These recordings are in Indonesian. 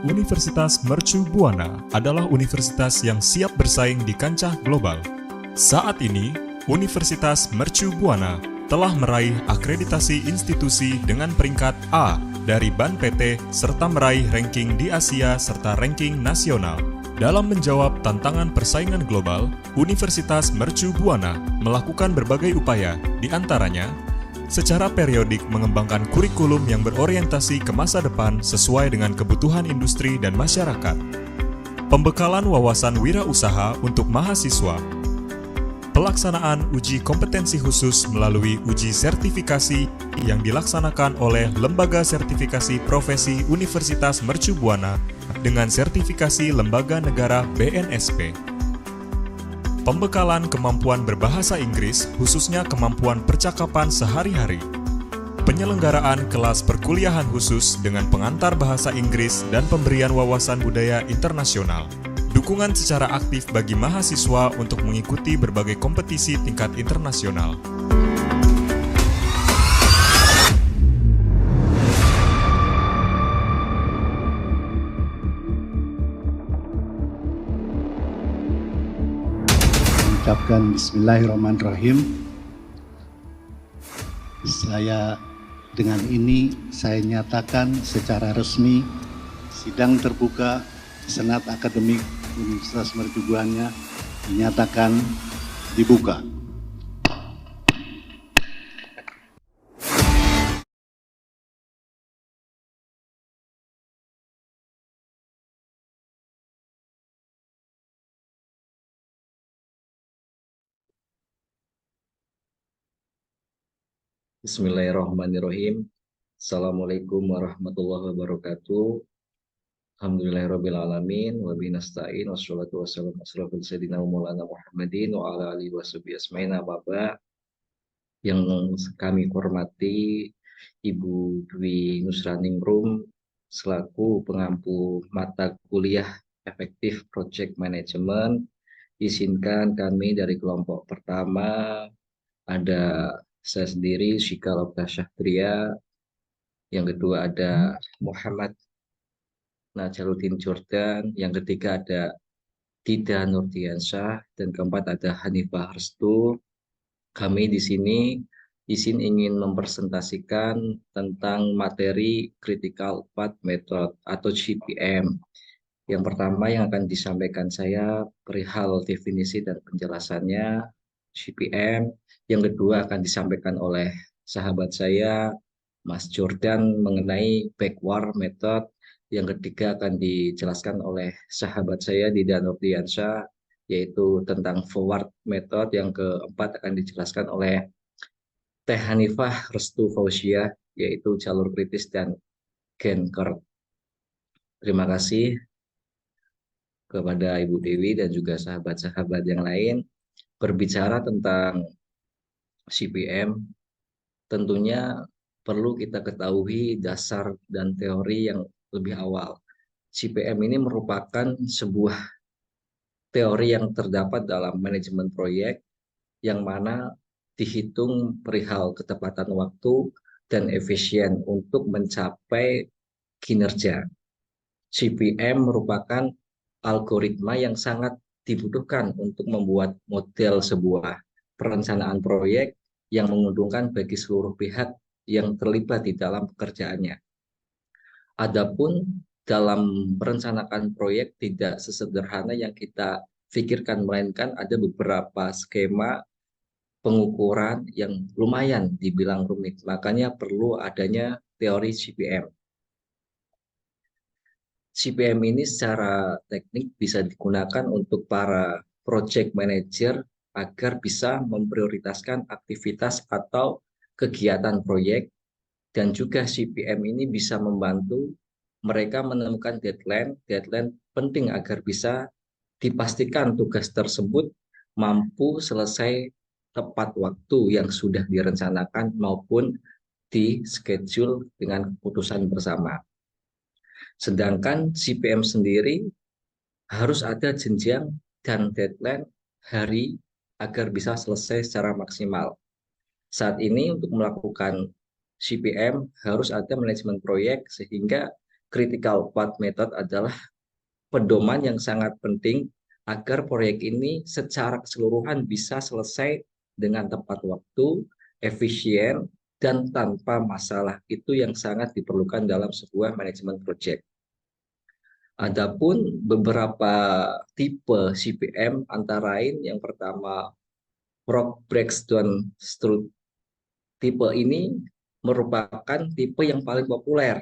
Universitas Mercu Buana adalah universitas yang siap bersaing di kancah global. Saat ini, Universitas Mercu Buana telah meraih akreditasi institusi dengan peringkat A dari BAN PT serta meraih ranking di Asia serta ranking nasional. Dalam menjawab tantangan persaingan global, Universitas Mercu Buana melakukan berbagai upaya, di antaranya secara periodik mengembangkan kurikulum yang berorientasi ke masa depan sesuai dengan kebutuhan industri dan masyarakat. Pembekalan wawasan wirausaha untuk mahasiswa. Pelaksanaan uji kompetensi khusus melalui uji sertifikasi yang dilaksanakan oleh Lembaga Sertifikasi Profesi Universitas Mercu Buana dengan sertifikasi Lembaga Negara BNSP. Pembekalan kemampuan berbahasa Inggris, khususnya kemampuan percakapan sehari-hari. Penyelenggaraan kelas perkuliahan khusus dengan pengantar bahasa Inggris dan pemberian wawasan budaya internasional. Dukungan secara aktif bagi mahasiswa untuk mengikuti berbagai kompetisi tingkat internasional. Ucapkan Bismillahirrahmanirrahim. Dengan ini saya nyatakan secara resmi sidang terbuka Senat Akademik Universitas Mercu Buana dinyatakan dibuka. Bismillahirrahmanirrahim. Assalamualaikum warahmatullahi wabarakatuh. Alhamdulillahirrahmanirrahim. Wabihi nasta'in. Wassalatu wassalamu ala sayyidina Maulana Muhammadin wa ala alihi washabihi ajmain. Yang kami hormati Ibu Dwi Nusraningrum selaku pengampu mata kuliah efektif Project Management. Izinkan kami dari kelompok pertama ada saya sendiri, Syikal Okta Syahtria. Yang kedua ada Muhammad Najaluddin Jordan. Yang ketiga ada Dida Nurdiansyah. Dan keempat ada Hanifah Restu. Kami di sini ingin mempresentasikan tentang materi Critical Path Method atau CPM. Yang pertama yang akan disampaikan saya perihal definisi dan penjelasannya CPM. Yang kedua akan disampaikan oleh sahabat saya, Mas Jordan, mengenai backward method. Yang ketiga akan dijelaskan oleh sahabat saya, Dida Nurdiansyah, yaitu tentang forward method. Yang keempat akan dijelaskan oleh Teh Hanifah Restu Fauziah, yaitu jalur kritis dan Genker. Terima kasih kepada Ibu Dewi dan juga sahabat-sahabat yang lain. Berbicara tentang CPM, tentunya perlu kita ketahui dasar dan teori yang lebih awal. CPM ini merupakan sebuah teori yang terdapat dalam manajemen proyek, yang mana dihitung perihal ketepatan waktu dan efisien untuk mencapai kinerja. CPM merupakan algoritma yang sangat dibutuhkan untuk membuat model sebuah perencanaan proyek yang menguntungkan bagi seluruh pihak yang terlibat di dalam pekerjaannya. Adapun dalam merencanakan proyek tidak sesederhana yang kita pikirkan, melainkan ada beberapa skema pengukuran yang lumayan dibilang rumit. Makanya perlu adanya teori CPM. CPM ini secara teknik bisa digunakan untuk para project manager agar bisa memprioritaskan aktivitas atau kegiatan proyek, dan juga CPM ini bisa membantu mereka menemukan deadline penting agar bisa dipastikan tugas tersebut mampu selesai tepat waktu yang sudah direncanakan maupun di schedule dengan keputusan bersama. Sedangkan CPM sendiri harus ada jenjang dan deadline hari agar bisa selesai secara maksimal. Saat ini untuk melakukan CPM harus ada manajemen proyek, sehingga critical path method adalah pedoman yang sangat penting agar proyek ini secara keseluruhan bisa selesai dengan tepat waktu, efisien, dan tanpa masalah. Itu yang sangat diperlukan dalam sebuah manajemen proyek. Adapun beberapa tipe CPM antara lain, yang pertama Rock Breakdown Structure. Tipe ini merupakan tipe yang paling populer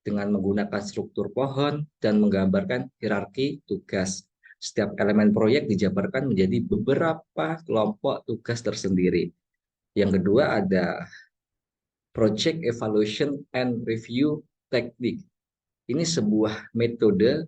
dengan menggunakan struktur pohon dan menggambarkan hierarki tugas. Setiap elemen proyek dijabarkan menjadi beberapa kelompok tugas tersendiri. Yang kedua ada Project Evaluation and Review Technique. Ini sebuah metode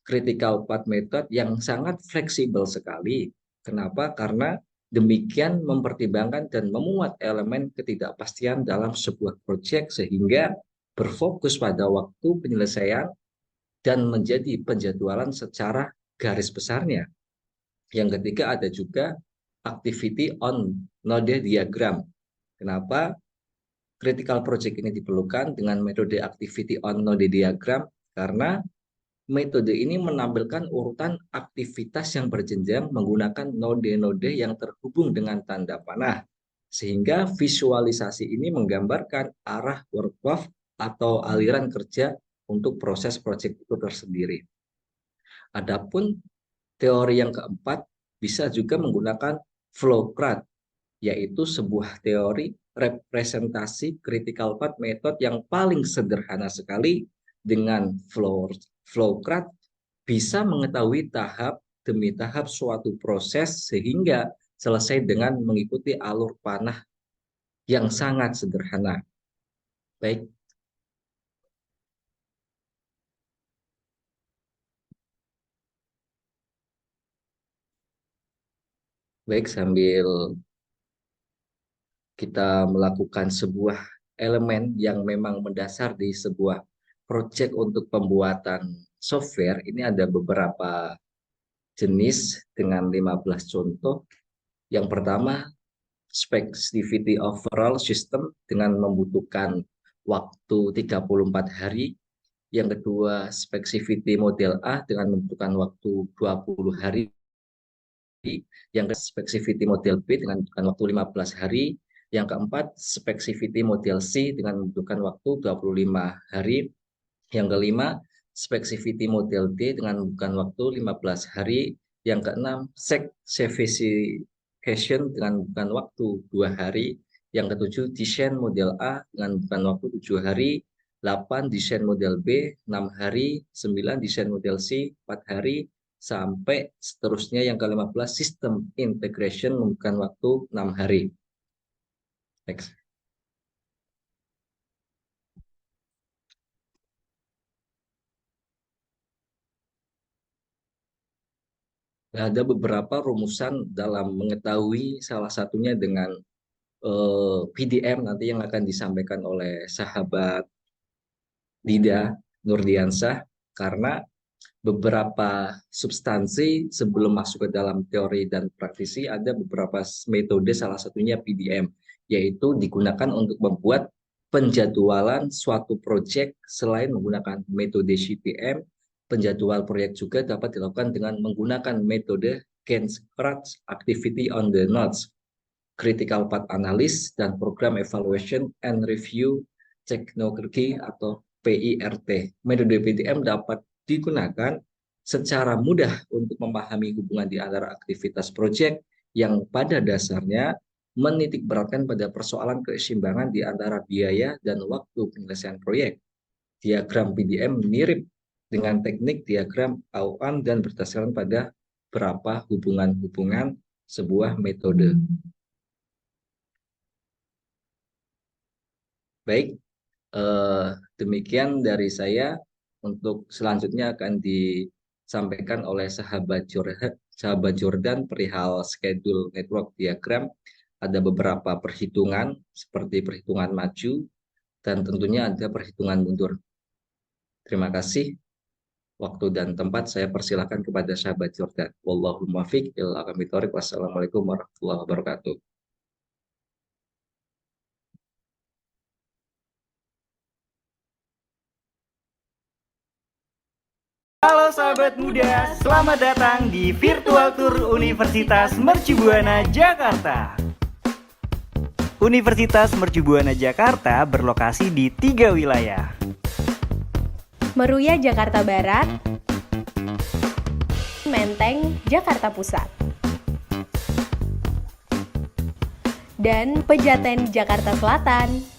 critical path method yang sangat fleksibel sekali. Kenapa? Karena demikian mempertimbangkan dan memuat elemen ketidakpastian dalam sebuah proyek sehingga berfokus pada waktu penyelesaian dan menjadi penjadwalan secara garis besarnya. Yang ketiga ada juga activity on node diagram. Kenapa critical project ini diperlukan dengan metode activity on node diagram? Karena metode ini menampilkan urutan aktivitas yang berjenjang menggunakan node-node yang terhubung dengan tanda panah. Sehingga visualisasi ini menggambarkan arah workflow atau aliran kerja untuk proses proyek itu tersendiri. Adapun teori yang keempat bisa juga menggunakan flowchart, yaitu sebuah teori representasi critical path method yang paling sederhana sekali. Dengan flowchart bisa mengetahui tahap demi tahap suatu proses sehingga selesai dengan mengikuti alur panah yang sangat sederhana. Baik. Baik, sambil kita melakukan sebuah elemen yang memang mendasar di sebuah proyek untuk pembuatan software, ini ada beberapa jenis dengan 15 contoh. Yang pertama, specificity overall system dengan membutuhkan waktu 34 hari. Yang kedua, specificity model A dengan membutuhkan waktu 20 hari. Yang ketiga, specificity model B dengan membutuhkan waktu 15 hari. Yang keempat, specificity model C dengan membutuhkan waktu 25 hari. Yang kelima, specificity model D dengan membutuhkan waktu 15 hari. Yang keenam, certification dengan membutuhkan waktu 2 hari. Yang ketujuh, desain model A dengan membutuhkan waktu 7 hari. 8, desain model B 6 hari. 9, desain model C 4 hari. Sampai seterusnya yang ke-15, sistem integration membutuhkan waktu 6 hari. Next. Ada beberapa rumusan dalam mengetahui, salah satunya dengan PDM nanti yang akan disampaikan oleh sahabat Dida Nurdiansah, karena beberapa substansi sebelum masuk ke dalam teori dan praktisi ada beberapa metode, salah satunya PDM, yaitu digunakan untuk membuat penjadwalan suatu proyek. Selain menggunakan metode CPM, penjadwal proyek juga dapat dilakukan dengan menggunakan metode Gantt chart, activity on the nodes, critical path analysis, dan program evaluation and review technology atau PIRT. Metode PDM dapat digunakan secara mudah untuk memahami hubungan di antara aktivitas proyek yang pada dasarnya menitik beratkan pada persoalan keseimbangan di antara biaya dan waktu penyelesaian proyek. Diagram PDM mirip dengan teknik diagram Auan dan berdasarkan pada berapa hubungan-hubungan sebuah metode. Baik, demikian dari saya. Untuk selanjutnya akan disampaikan oleh sahabat Jordan perihal schedule network diagram. Ada beberapa perhitungan seperti perhitungan maju dan tentunya ada perhitungan mundur. Terima kasih. Waktu dan tempat saya persilakan kepada sahabat Jordan. Wallahu muwaffiq ila aqwamit thoriq. Wassalamualaikum warahmatullahi wabarakatuh. Halo sahabat muda, selamat datang di Virtual Tour Universitas Mercu Buana Jakarta. Universitas Mercu Buana Jakarta berlokasi di 3 wilayah. Meruya Jakarta Barat, Menteng Jakarta Pusat, dan Pejaten Jakarta Selatan.